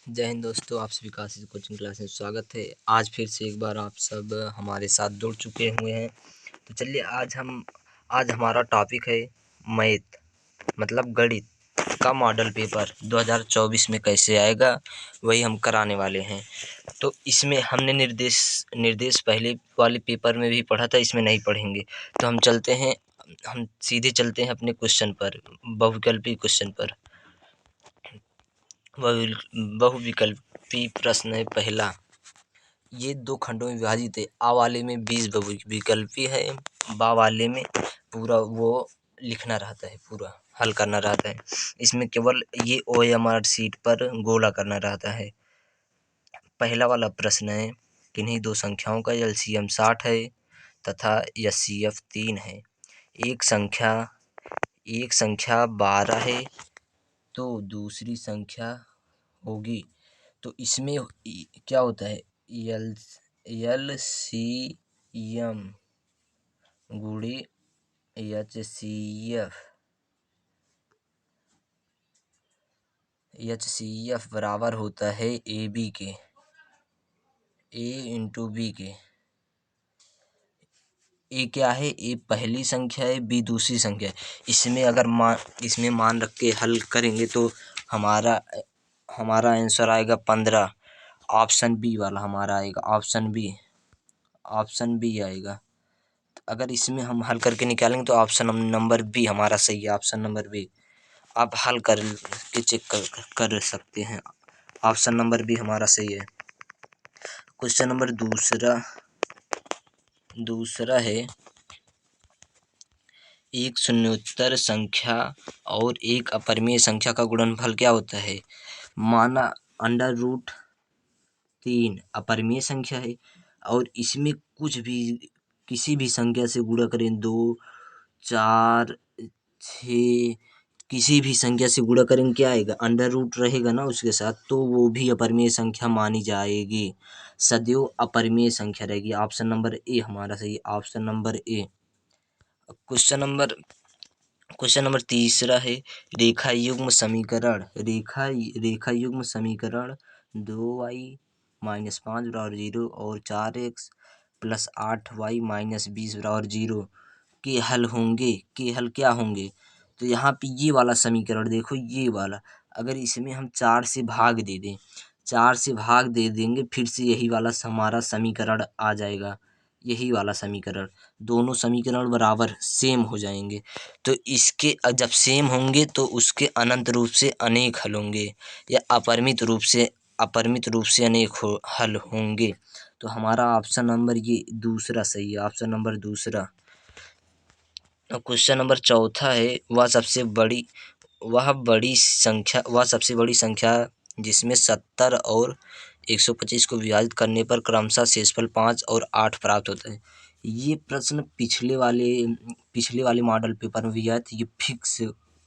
जय हिंद दोस्तों, आप सभी का आशीष कोचिंग क्लास में स्वागत है। आज फिर से एक बार आप सब हमारे साथ जुड़ चुके हुए हैं। तो चलिए आज हमारा टॉपिक है मैथ, मतलब गणित का मॉडल पेपर 2024 में कैसे आएगा, वही हम कराने वाले हैं। तो इसमें हमने निर्देश पहले वाले पेपर में भी पढ़ा था, इसमें नहीं पढ़ेंगे। तो हम सीधे चलते हैं अपने क्वेश्चन पर, बहुविकल्पी क्वेश्चन पर। बहुविकल्पी प्रश्न है पहला। ये दो खंडों में विभाजित है। आ वाले में 20 बहुविकल्पी है, बा वाले में पूरा वो लिखना रहता है, पूरा हल करना रहता है। इसमें केवल ये OMR शीट पर गोला करना रहता है। पहला वाला प्रश्न है, किन्हीं दो संख्याओं का LCM 60 है तथा HCF 3 है। एक संख्या 12 है तो दूसरी संख्या होगी। तो इसमें क्या होता है, LCM गुणे HCF बराबर होता है AB के, A इंटू बी के। ए क्या है, ए पहली संख्या है, बी दूसरी संख्या है। इसमें मान रख के हल करेंगे तो हमारा आंसर आएगा 15। ऑप्शन बी वाला हमारा आएगा, ऑप्शन बी आएगा। अगर इसमें हम हल करके निकालेंगे तो ऑप्शन नंबर बी हमारा सही है, ऑप्शन नंबर बी। आप हल कर के चेक कर सकते हैं, ऑप्शन नंबर बी हमारा सही है। क्वेश्चन नंबर दूसरा है, एक शून्योत्तर संख्या और एक अपरिमेय संख्या का गुणनफल क्या होता है। माना √3 अपरिमेय संख्या है और इसमें किसी भी संख्या से गुणा करें, 2, 4, 6, किसी भी संख्या से गुणा करेंगे क्या आएगा, √ रहेगा ना उसके साथ, तो वो भी अपरिमेय संख्या मानी जाएगी, सदैव अपरिमेय संख्या रहेगी। ऑप्शन नंबर ए हमारा सही, option number A. Question number तीसरा है, रेखा युग्म समीकरण 2y - 5 बराबर 0 और 4x + 8y - 20 बराबर 0 के हल क्या होंगे। तो यहाँ पे ये वाला समीकरण देखो, ये वाला अगर इसमें हम 4 से भाग दे देंगे, फिर से यही वाला हमारा समीकरण आ जाएगा, यही वाला समीकरण। दोनों समीकरण बराबर सेम हो जाएंगे। तो इसके जब सेम होंगे तो उसके अनंत रूप से अनेक हल होंगे, या अपरिमित रूप से अनेक हल होंगे। तो हमारा ऑप्शन नंबर ये दूसरा सही है, ऑप्शन नंबर दूसरा। क्वेश्चन नंबर चौथा है, वह सबसे बड़ी संख्या जिसमें 70 और 125 को विभाजित करने पर क्रमशः शेषफल 5 और 8 प्राप्त होता है। ये प्रश्न पिछले वाले मॉडल पेपर में भी आया था। ये फिक्स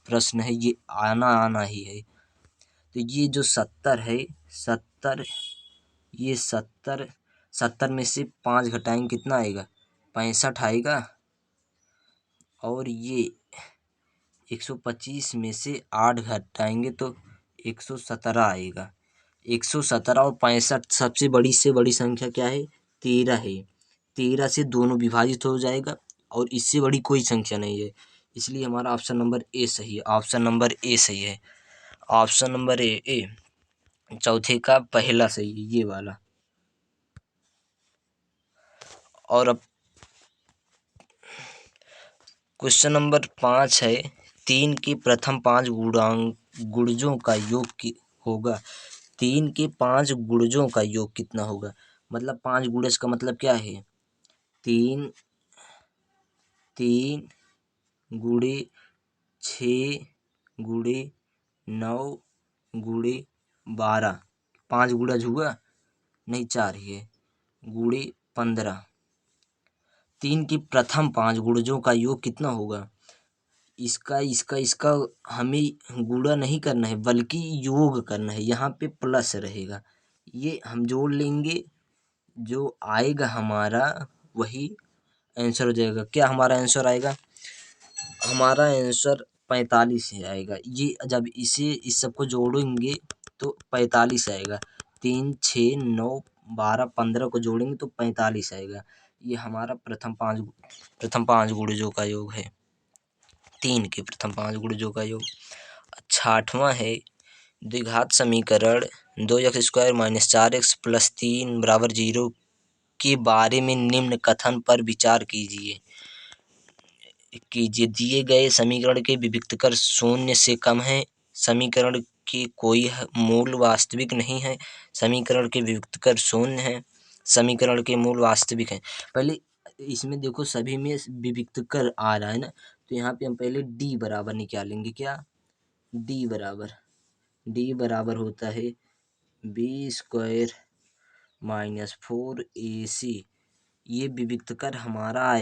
प्रश्न है, ये आना ही है। तो ये जो 70 है, 70 में से 5 घटाएंगे कितना आएगा, 65 आएगा। और ये 125 में से 8 घटाएंगे तो 117 आएगा। 117 और 65 सबसे बड़ी से बड़ी संख्या क्या है, 13 है। 13 से दोनों विभाजित हो जाएगा और इससे बड़ी कोई संख्या नहीं है, इसलिए हमारा ऑप्शन नंबर ए सही है, ऑप्शन नंबर ए सही है, ऑप्शन नंबर ए चौथे का पहला सही है, ये वाला। और अब क्वेश्चन नंबर 5 है, 3 के प्रथम 5 गुणजों का योग होगा। 3 के 5 गुणजों का योग कितना होगा, मतलब 5 गुणज का मतलब क्या है, 3 गुणे 6 गुणे 9 गुणे 12, 5 गुणज हुआ नहीं, 4 ही है, गुणे 15। 3 के प्रथम 5 गुणजों का योग कितना होगा। इसका हमें गुणा नहीं करना है बल्कि योग करना है, यहाँ पे प्लस रहेगा, ये हम जोड़ लेंगे, जो आएगा हमारा वही आंसर हो जाएगा। क्या हमारा आंसर आएगा, हमारा आंसर 45 ही आएगा। ये जब इस सबको जोड़ेंगे तो 45 आएगा। 3, 6, 9, 12, 15 को जोड़ेंगे तो 45 आएगा। ये हमारा प्रथम पांच गुणजों का योग है। 3 के प्रथम 5 गुणजों का योग। 68वां है द्विघात समीकरण 2x² - 4x + 3 = 0 के बारे में निम्न कथन पर विचार कीजिए। दिए गए समीकरण के विविक्तकर शून्य से कम है। समीकरण के कोई मूल वास्तविक नहीं है। समीकरण के विविक्तकर शून्य है। समीकरण के मूल वास्तविक है। पहले इसमें देखो सभी में विविक्तकर आ रहा है ना, तो यहाँ पे हम पहले डी बराबर निकालेंगे। क्या डी बराबर होता है b² - 4ac। ये विविक्तकर हमारा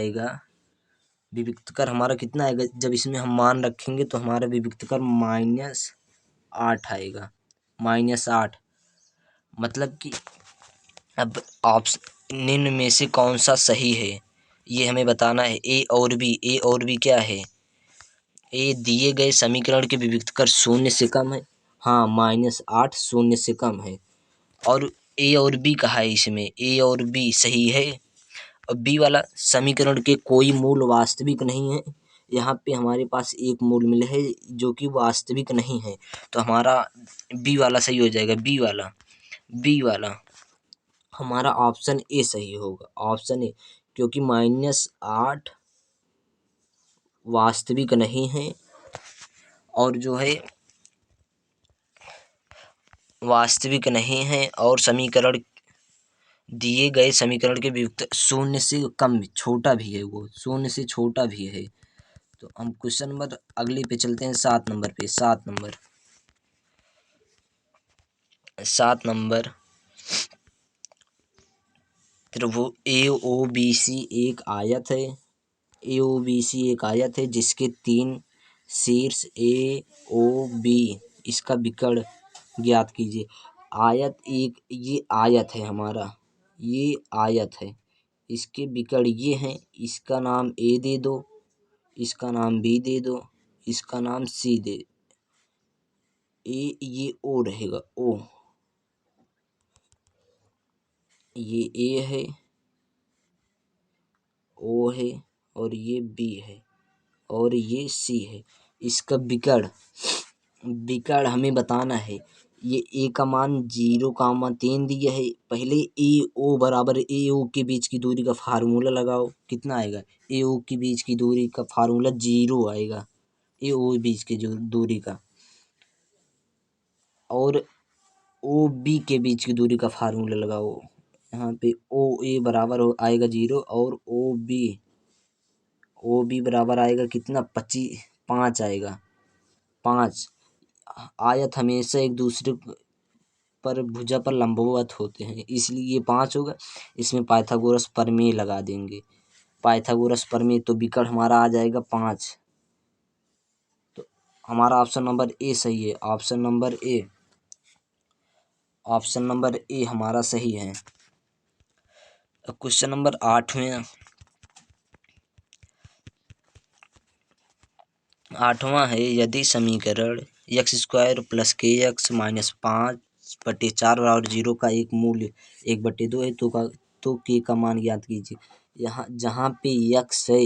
कितना आएगा, जब इसमें हम मान रखेंगे तो हमारा विविक्तकर -8 आएगा। -8 मतलब कि अब ऑप्शन निम्न में से कौन सा सही है ये हमें बताना है। ए और बी क्या है। ए दिए गए समीकरण के विविक्तकर शून्य से कम है। हाँ, -8 शून्य से कम है। और ए और बी कहा है इसमें, ए और बी सही है। और बी वाला समीकरण के कोई मूल वास्तविक नहीं है। यहाँ पे हमारे पास एक मूल मिला है जो कि वास्तविक नहीं है, तो हमारा बी वाला सही हो जाएगा। बी वाला हमारा ऑप्शन ए सही होगा। ऑप्शन ए, क्योंकि -8 वास्तविक नहीं है और जो है वास्तविक नहीं है, और समीकरण दिए गए समीकरण के विविक्त शून्य से कम छोटा भी है, वो शून्य से छोटा भी है। तो हम क्वेश्चन नंबर अगले पे चलते हैं। 7 नंबर पे। 7 नंबर त्रिभुज AOBC एक आयत है। AOBC एक आयत है जिसके 3 शीर्ष AOB, इसका विकर्ण ज्ञात कीजिए। ये आयत है हमारा, ये आयत है। इसके विकर्ण ये हैं। इसका नाम A दे दो, इसका नाम B दे दो, इसका नाम C दे। ये O रहेगा, O। ये A है, O है, और ये B है, और ये C है। इसका विकर्ण हमें बताना है। ये A का मान 0,3 दिया है। पहले AO बराबर AO के बीच की दूरी का फार्मूला लगाओ। कितना आएगा, AO के बीच की दूरी का फार्मूला 0 आएगा। AO बीच की दूरी का, और OB के बीच की दूरी का फार्मूला लगाओ। यहाँ पे OA बराबर आएगा 0, और OB बराबर आएगा कितना, 5 आएगा। 5 आयत हमेशा एक दूसरे पर भुजा पर लंबवत होते हैं, इसलिए ये 5 होगा। इसमें पाइथागोरस प्रमेय लगा देंगे। पाइथागोरस प्रमेय, तो विकर्ण हमारा आ जाएगा 5। तो हमारा ऑप्शन नंबर ए सही है। ऑप्शन नंबर ए हमारा सही है। क्वेश्चन नंबर 8वां है यदि समीकरण x² + kx - 5/4 = 0 का एक मूल्य 1/2 है तो k का मान ज्ञात कीजिए। यहाँ जहाँ पे x है,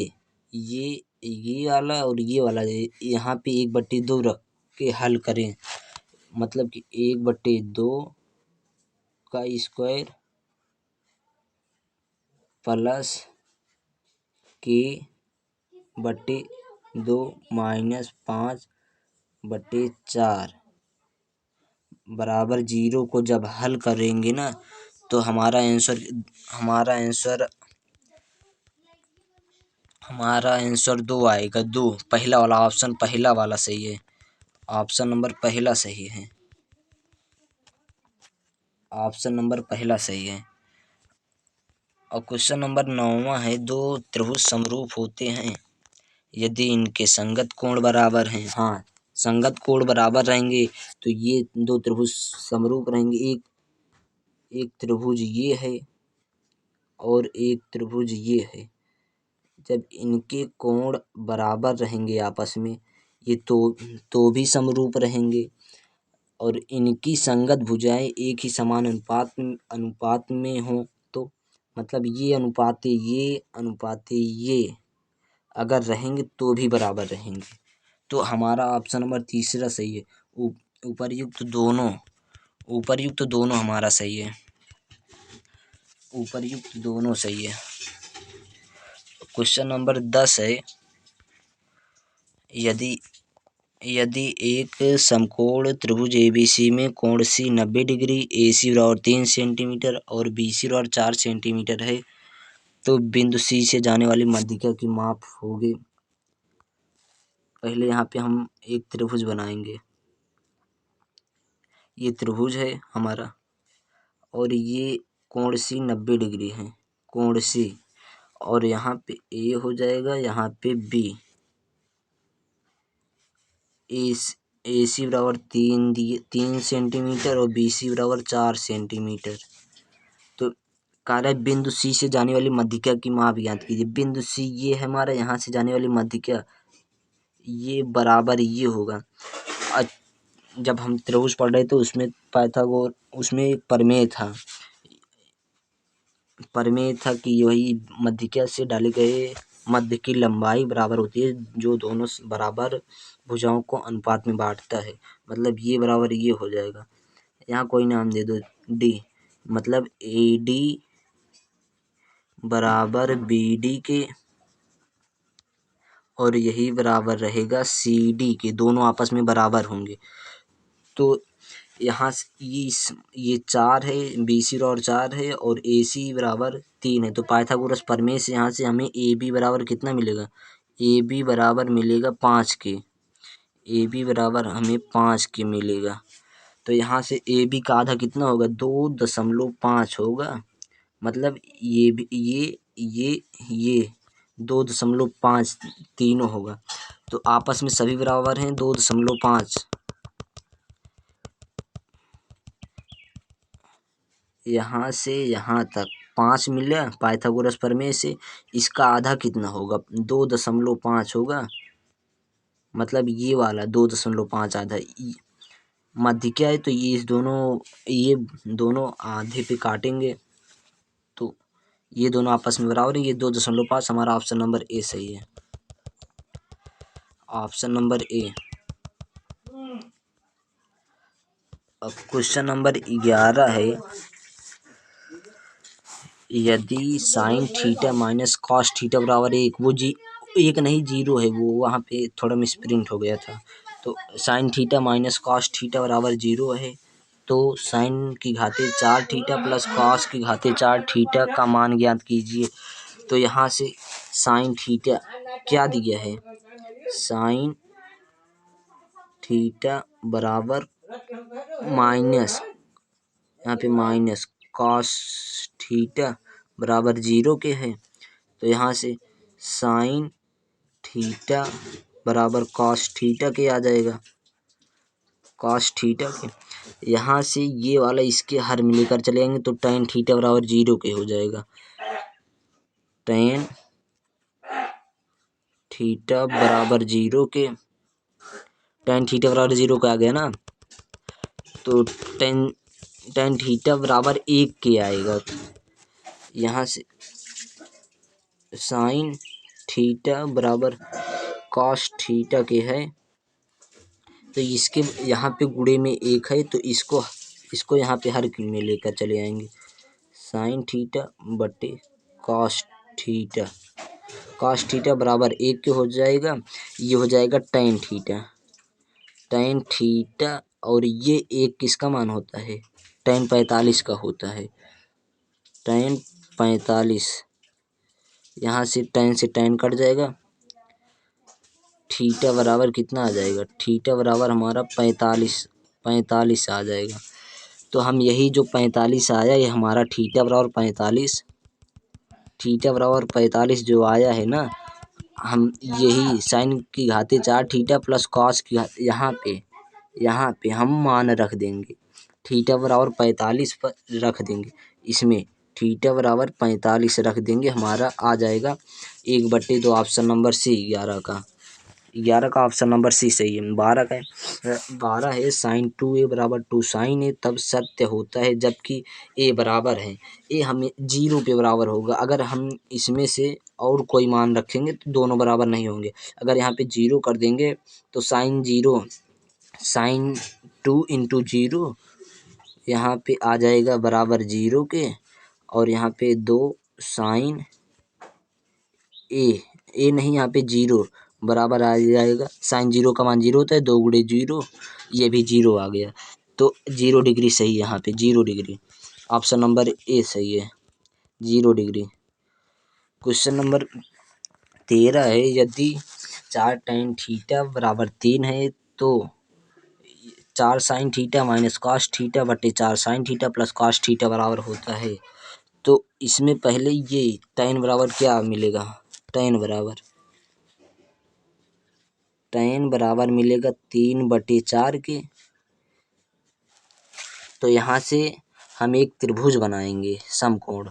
ये वाला और ये वाला है, यहाँ पे 1/2 रख के हल करें। मतलब कि 1/2 का स्क्वायर प्लस k/2 - 5/4 बराबर 0 को जब हल करेंगे ना, तो हमारा आंसर 2 आएगा। 2 पहला वाला ऑप्शन, पहला वाला सही है। ऑप्शन नंबर पहला सही है। ऑप्शन नंबर पहला सही है। और क्वेश्चन नंबर 9वां है 2 त्रिभुज समरूप होते हैं यदि इनके संगत कोण बराबर हैं। हाँ, संगत कोण बराबर रहेंगे तो ये 2 त्रिभुज समरूप रहेंगे। एक त्रिभुज ये है और एक त्रिभुज ये है। जब इनके कोण बराबर रहेंगे आपस में, ये तो भी समरूप रहेंगे। और इनकी संगत भुजाएं एक ही समान अनुपात में हो तो मतलब ये अनुपात ये अगर रहेंगे तो भी बराबर रहेंगे। तो हमारा ऑप्शन नंबर तीसरा सही है। उपर्युक्त दोनों हमारा सही है। उपर्युक्त दोनों सही है। क्वेश्चन नंबर 10 है, यदि एक समकोण त्रिभुज ABC में कोण C 90 डिग्री, AC बराबर 3 सेंटीमीटर और BC बराबर 4 सेंटीमीटर है तो बिंदु C से जाने वाली माध्यिका की माप होगी। पहले यहाँ पे हम एक त्रिभुज बनाएंगे। ये त्रिभुज है हमारा और ये कोण C 90 डिग्री है, कोण C, और यहाँ पे A हो जाएगा, यहाँ पे B। AC बराबर 3 सेंटीमीटर और BC बराबर 4 सेंटीमीटर। तो कार्य बिंदु C से जाने वाली माध्यिका की माप ज्ञात कीजिए। बिंदु C ये है हमारा, यहाँ से जाने वाली माध्यिका ये बराबर ये होगा। जब हम त्रिभुज पढ़ रहे थे उसमें पाइथागोरस उसमें प्रमेय था कि वही माध्यिका से डाले गए मध्य की लंबाई बराबर होती है, जो दोनों बराबर भुजाओं को अनुपात में बांटता है। मतलब ये बराबर ये हो जाएगा। यहाँ कोई नाम दे दो D, मतलब AD बराबर BD के और यही बराबर रहेगा CD के, दोनों आपस में बराबर होंगे। तो यहाँ से ये 4 है, BC बराबर 4 है और AC बराबर 3 है। तो पाइथागोरस प्रमेय से यहाँ से हमें AB बराबर कितना मिलेगा? AB बराबर मिलेगा 5 के। AB बराबर हमें 5 के मिलेगा। तो यहाँ से AB का आधा कितना होगा? 2.5 होगा। मतलब ये 2.5 तीनों होगा। तो आपस में सभी बराबर हैं 2.5। यहाँ से यहाँ तक 5 मिला पाइथागोरस प्रमेय से। इसका आधा कितना होगा? 2.5 होगा। मतलब ये वाला 2.5 आधा माध्यिका है, तो ये दोनों आधे पे काटेंगे तो ये दोनों आपस में बराबर है। ये 2.5 हमारा ऑप्शन नंबर ए सही है। Option number A. अब क्वेश्चन नंबर 11 है, यदि sine theta minus cos theta बराबर 1, वो एक नहीं 0 है, वो वहाँ पे थोड़ा मिसप्रिंट हो गया था। तो sine theta minus cos theta बराबर 0 है तो साइन की घाते 4 थीटा प्लस कॉस की घाते 4 थीटा का मान ज्ञात कीजिए। तो यहाँ से साइन थीटा क्या दिया है? साइन थीटा बराबर माइनस, यहाँ पे माइनस कॉस थीटा बराबर 0 के है। तो यहाँ से साइन थीटा बराबर कॉस थीटा के आ जाएगा, कॉस थीटा के। यहाँ से ये वाला इसके हर में लेकर चले जाएंगे तो tan थीटा बराबर 0 के हो जाएगा। tan थीटा बराबर 0 के, tan थीटा बराबर 0 का आ गया ना, तो tan थीटा बराबर 1 के आएगा। यहाँ से साइन थीटा बराबर कॉस थीटा के है, तो इसके यहाँ पे गुणे में 1 है तो इसको यहाँ पे हर में लेकर चले आएंगे। साइन थीटा बटे कॉस थीटा, कॉस थीटा बराबर 1 के हो जाएगा। ये हो जाएगा tan थीटा, tan थीटा, और ये 1 किसका मान होता है? tan 45 का होता है। tan 45, यहाँ से tan कट जाएगा। थीटा बराबर कितना आ जाएगा? थीटा बराबर हमारा 45 आ जाएगा। तो हम यही जो 45 आया, ये हमारा थीटा बराबर 45, थीटा बराबर 45 जो आया है ना, हम यही साइन की घाते 4 थीटा प्लस कॉस की यहाँ पे हम मान रख देंगे। थीटा बराबर 45 पर रख देंगे, इसमें थीटा बराबर 45 रख देंगे, हमारा आ जाएगा 1/2 ऑप्शन नंबर सी 11 का। 11 का ऑप्शन नंबर सी सही है। 12 है साइन 2a बराबर 2 साइन ए तब सत्य होता है जबकि ए बराबर है। ए हमें 0 के बराबर होगा। अगर हम इसमें से और कोई मान रखेंगे तो दोनों बराबर नहीं होंगे। अगर यहाँ पे 0 कर देंगे तो साइन 0 साइन 2 इंटू 0 यहाँ पे आ जाएगा बराबर 0 के, और यहाँ पे 2 साइन ए नहीं, यहाँ पे 0 बराबर आ जाएगा। साइन 0 का मान 0 होता है, 2 गुणे 0, ये भी 0 आ गया। तो 0 डिग्री सही है यहाँ पे, 0 डिग्री ऑप्शन नंबर ए सही है, 0 डिग्री। क्वेश्चन नंबर 13 है यदि 4 tan थीटा बराबर 3 है तो 4 sine theta minus cos theta बटे 4 sine theta plus cos theta बराबर होता है। तो इसमें पहले ये tan बराबर क्या मिलेगा, tan बराबर मिलेगा 3/4 के। तो यहाँ से हम एक त्रिभुज बनाएंगे समकोण,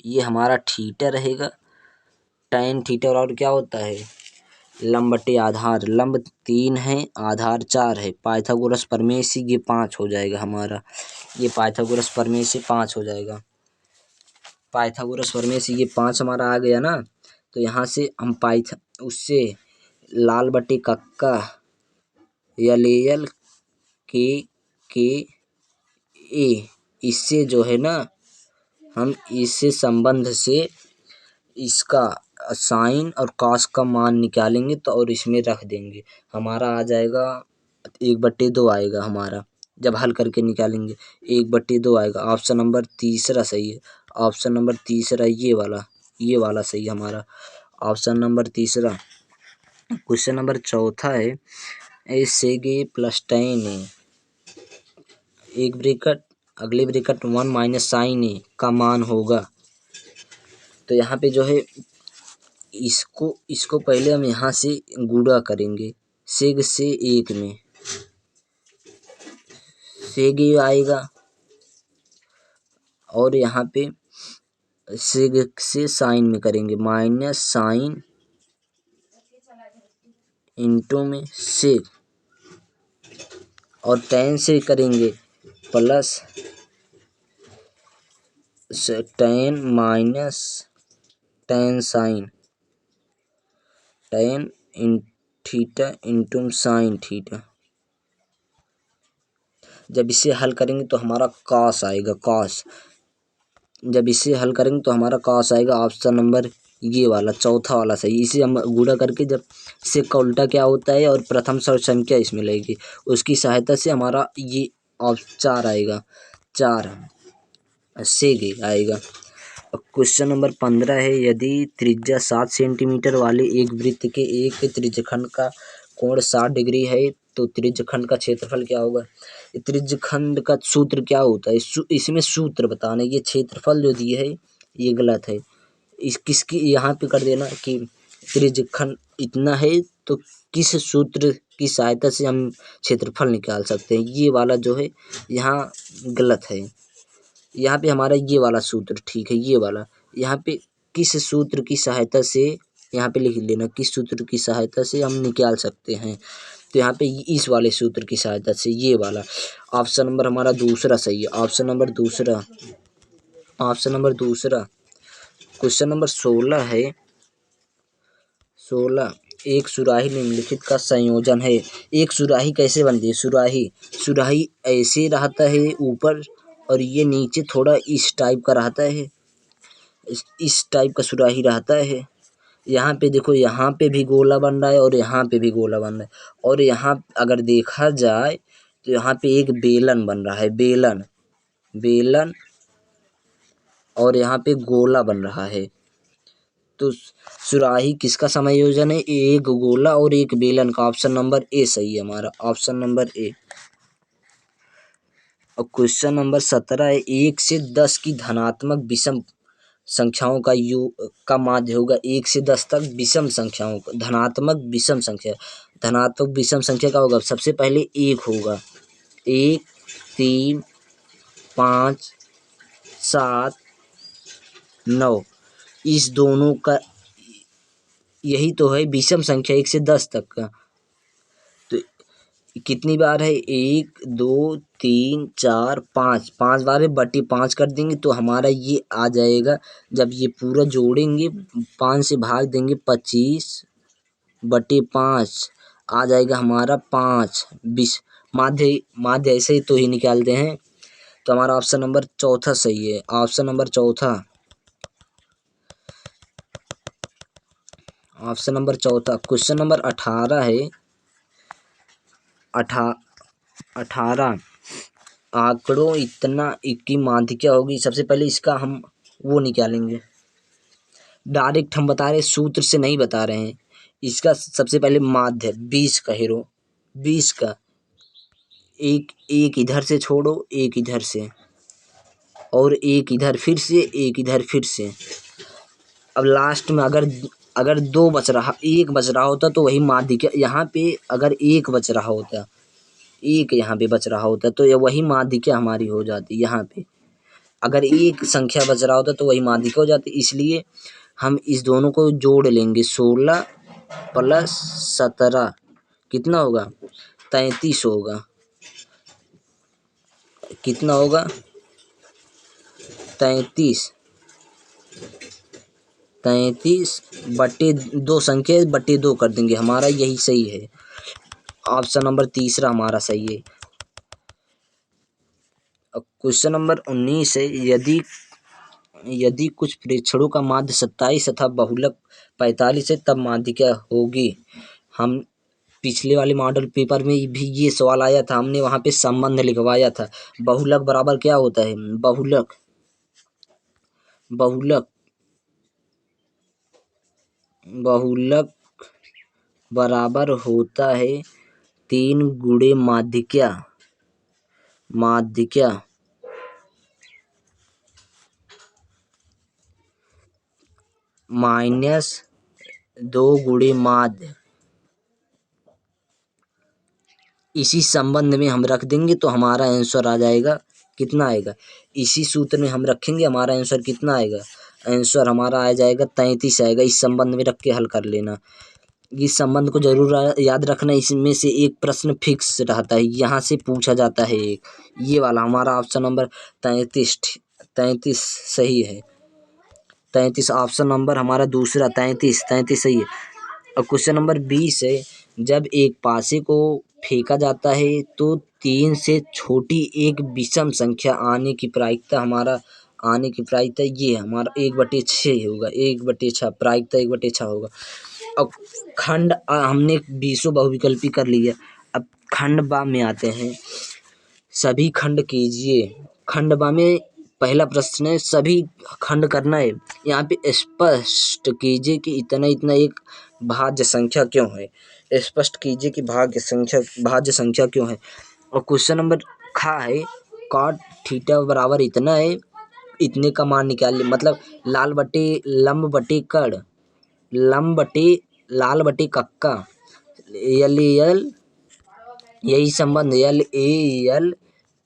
ये हमारा थीटा रहेगा। tan थीटा बराबर क्या होता है, लंब बटे आधार, लंब 3 है आधार 4 है, पाइथागोरस प्रमेय से ये 5 हो जाएगा हमारा, ये पाइथागोरस प्रमेय से 5 हो जाएगा। पाइथागोरस प्रमेय से ये 5 हमारा आ गया ना। तो यहाँ से हम उससे लाल बटे कक्का यल के ए, इससे जो है ना हम इससे संबंध से इसका साइन और कॉस का मान निकालेंगे तो और इसमें रख देंगे, हमारा आ जाएगा 1/2 आएगा हमारा। जब हल करके निकालेंगे 1/2 आएगा। ऑप्शन नंबर तीसरा सही है, ऑप्शन नंबर तीसरा ये वाला सही है हमारा, ऑप्शन नंबर तीसरा। क्वेश्चन नंबर चौथा है ए सेग ए प्लस tan ए, एक ब्रैकेट अगले ब्रैकेट 1 माइनस साइन ए का मान होगा। तो यहाँ पे जो है इसको पहले हम यहाँ से गुणा करेंगे, सेग से 1 में सेग ए आएगा, और यहाँ पे सेग से साइन में करेंगे माइनस साइन इंटू में सेग, और tan से करेंगे plus tan minus tan sine, tan in theta into sine theta. जब इसे हल करेंगे तो हमारा कॉस आएगा, कॉस। जब इसे हल करेंगे तो हमारा कॉस आएगा, ऑप्शन नंबर ये वाला चौथा वाला सही। इसे हम गुणा करके जब से का उल्टा क्या होता है और प्रथम सर्व संख्या इसमें लगेगी, उसकी सहायता से हमारा ये 4 आएगा, 4 सेगे आएगा। क्वेश्चन नंबर 15 है यदि त्रिज्या 7 सेंटीमीटर वाले एक वृत्त के एक त्रिज्यखंड का कोण 60 डिग्री है तो त्रिज्यखंड का क्षेत्रफल क्या होगा। त्रिज्यखंड का सूत्र क्या होता है, इसमें सूत्र बताना, ये क्षेत्रफल जो दिए है ये गलत है। इस किसकी यहाँ पे कर देना कि त्रिज्यखंड इतना है तो किस सूत्र की सहायता से हम क्षेत्रफल निकाल सकते हैं, ये वाला जो है यहाँ गलत है। यहाँ पे हमारा ये वाला सूत्र ठीक है, ये वाला यहाँ पे किस सूत्र की सहायता से यहाँ पे लिख लेना, किस सूत्र की सहायता से हम निकाल सकते हैं। तो यहाँ पे इस वाले सूत्र की सहायता से, ये वाला ऑप्शन नंबर हमारा दूसरा सही है, ऑप्शन नंबर दूसरा, ऑप्शन नंबर दूसरा। क्वेश्चन नंबर 16 है, 16 एक सुराही निम्नलिखित का संयोजन है। एक सुराही कैसे बनती है, सुराही ऐसे रहता है ऊपर, और ये नीचे थोड़ा इस टाइप का रहता है, इस टाइप का सुराही रहता है। यहाँ पे देखो, यहाँ पे भी गोला बन रहा है और यहाँ पे भी गोला बन रहा है, और यहाँ अगर देखा जाए तो यहाँ पे एक बेलन बन रहा है, बेलन और यहाँ पे गोला बन रहा है। तो सुराही किसका संयोजन है, एक गोला और एक बेलन का, ऑप्शन नंबर ए सही है हमारा, ऑप्शन नंबर ए। और क्वेश्चन नंबर 17 है 1 से 10 की धनात्मक विषम संख्याओं का योग का माध्य होगा। 1 से 10 तक विषम संख्याओं का, धनात्मक विषम संख्या, धनात्मक विषम संख्या का होगा, सबसे पहले 1 होगा, 1 3 5 7 9, इस दोनों का यही तो है विषम संख्या 1 से 10 तक का। तो कितनी बार है, 1 2 3 4 5, 5 बार है, बटे 5 कर देंगे तो हमारा ये आ जाएगा। जब ये पूरा जोड़ेंगे 5 से भाग देंगे 25/5 आ जाएगा हमारा 5 20। माध्य माध्य ऐसे ही तो ही निकालते हैं। तो हमारा ऑप्शन नंबर चौथा सही है। ऑप्शन नंबर चौथा, ऑप्शन नंबर चौथा। क्वेश्चन नंबर 18 है। 18 आंकड़ों इतना की माध्य क्या होगी। सबसे पहले इसका हम वो निकालेंगे। डायरेक्ट हम बता रहे, सूत्र से नहीं बता रहे हैं। इसका सबसे पहले माध्य 20 का हीरो, 20 का एक एक इधर से छोड़ो, एक इधर से, और एक इधर फिर से, एक इधर फिर से। अब लास्ट में अगर अगर दो बच रहा, एक बच रहा होता तो वही माध्य क्या, यहाँ पे अगर एक बच रहा होता, एक यहाँ पे बच रहा होता तो ये वही माध्य क्या हमारी हो जाती। यहाँ पे अगर एक संख्या बच रहा होता तो वही माध्य क्या हो जाती। इसलिए हम इस दोनों को जोड़ लेंगे। 16 + 17 कितना होगा, 33 होगा। कितना होगा, 33। 33/2 संख्या बटे 2 कर देंगे, हमारा यही सही है। ऑप्शन नंबर तीसरा हमारा सही है। अब क्वेश्चन नंबर 19 है। यदि यदि कुछ प्रेक्षणों का माध्य 27 तथा बहुलक 45 है तब माध्य क्या होगी। हम पिछले वाले मॉडल पेपर में भी ये सवाल आया था, हमने वहाँ पे संबंध लिखवाया था। बहुलक बराबर क्या होता है, बहुलक बहुलक बहुलक बराबर होता है 3 गुणे माध्य क्या, माध्य क्या -2 गुणे माध्य। इसी संबंध में हम रख देंगे तो हमारा आंसर आ जाएगा। कितना आएगा, इसी सूत्र में हम रखेंगे, हमारा आंसर कितना आएगा, आंसर हमारा आ जाएगा 33 आएगा। इस संबंध में रख के हल कर लेना। इस संबंध को जरूर याद रखना। इसमें से एक प्रश्न फिक्स रहता है, यहाँ से पूछा जाता है एक, ये वाला। हमारा ऑप्शन नंबर 33 33 सही है। 33 ऑप्शन नंबर हमारा दूसरा 33 सही है। अब क्वेश्चन नंबर 20 है। जब एक पासे को फेंका जाता है तो 3 से छोटी एक विषम संख्या आने की प्रायिकता, हमारा आने की प्रायिकता ये है हमारा 1/6 होगा। 1/6 प्रायिकता 1/6 होगा। अब खंड हमने 20 बहुविकल्पी कर लिया। अब खंड बा में आते हैं। सभी खंड कीजिए। खंड बा में पहला प्रश्न है, सभी खंड करना है। यहाँ पे स्पष्ट कीजिए कि इतना इतना एक भाज्य संख्या क्यों है। स्पष्ट कीजिए कि भाज्य संख्या क्यों है। और क्वेश्चन नंबर खा है, cot थीटा बराबर इतना है, इतने का मान निकालिए। मतलब लंब बटे कड़, लंब बटे लाल बटे कक्का, LAL यही संबंध LAL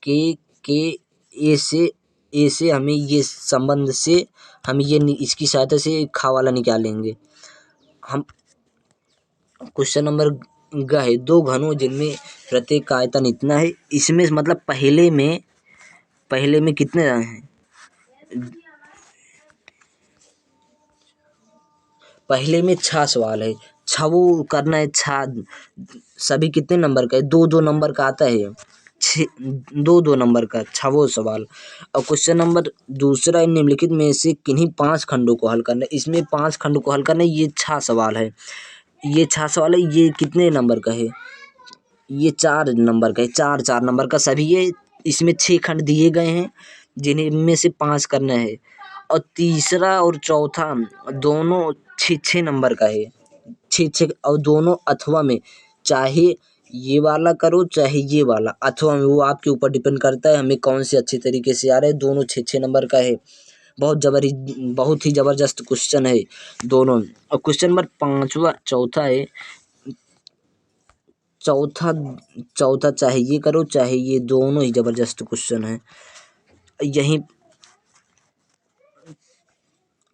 के ए से हमें ये संबंध से हम ये इसकी सहायता से खा वाला निकालेंगे हम। क्वेश्चन नंबर ग है, दो घनों जिनमें प्रत्येक का आयतन इतना है। इसमें मतलब पहले में कितने हैं, पहले में 6 सवाल है। छवो करना है। सभी कितने नंबर का है, 2-2 नंबर का आता है। 2-2 नंबर का 6 सवाल। और क्वेश्चन नंबर दूसरा है, निम्नलिखित में से किन्हीं 5 खंडों को हल करना है। इसमें 5 खंडों को हल करना है। ये 6 सवाल है। ये 6 सवाल है। ये कितने नंबर का है, ये 4 नंबर का है। 4-4 नंबर का सभी है। इसमें 6 खंड दिए गए हैं जिन्हें में से 5 करना है। और तीसरा और चौथा दोनों 6-6 नंबर का है। 6-6 और दोनों अथवा में, चाहे ये वाला करो चाहे ये वाला, अथवा में वो आपके ऊपर डिपेंड करता है हमें कौन से अच्छे तरीके से आ रहे हैं। दोनों 6-6 नंबर का है। बहुत ही जबरदस्त क्वेश्चन है दोनों। और क्वेश्चन नंबर 5वां चौथा है। चौथा चाहे ये करो चाहे ये, दोनों ही जबरदस्त क्वेश्चन है। यहीं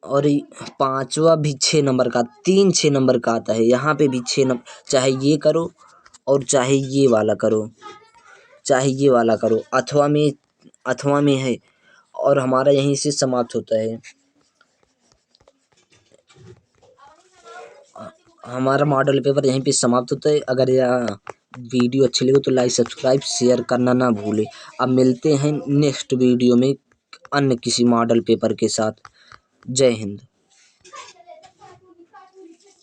और पांचवा भी 6 नंबर का, 3 6 नंबर का आता है। यहाँ पे भी 6 नंबर, चाहे ये करो और चाहे ये वाला करो, चाहे ये वाला करो, अथवा में है और हमारा यहीं से समाप्त होता है। हमारा मॉडल पेपर यहीं पे समाप्त होता है। अगर यह वीडियो अच्छी लगे तो लाइक सब्सक्राइब शेयर करना ना भूले। अब मिलते हैं नेक्स्ट वीडियो में अन्य किसी मॉडल पेपर के साथ। जय हिंद।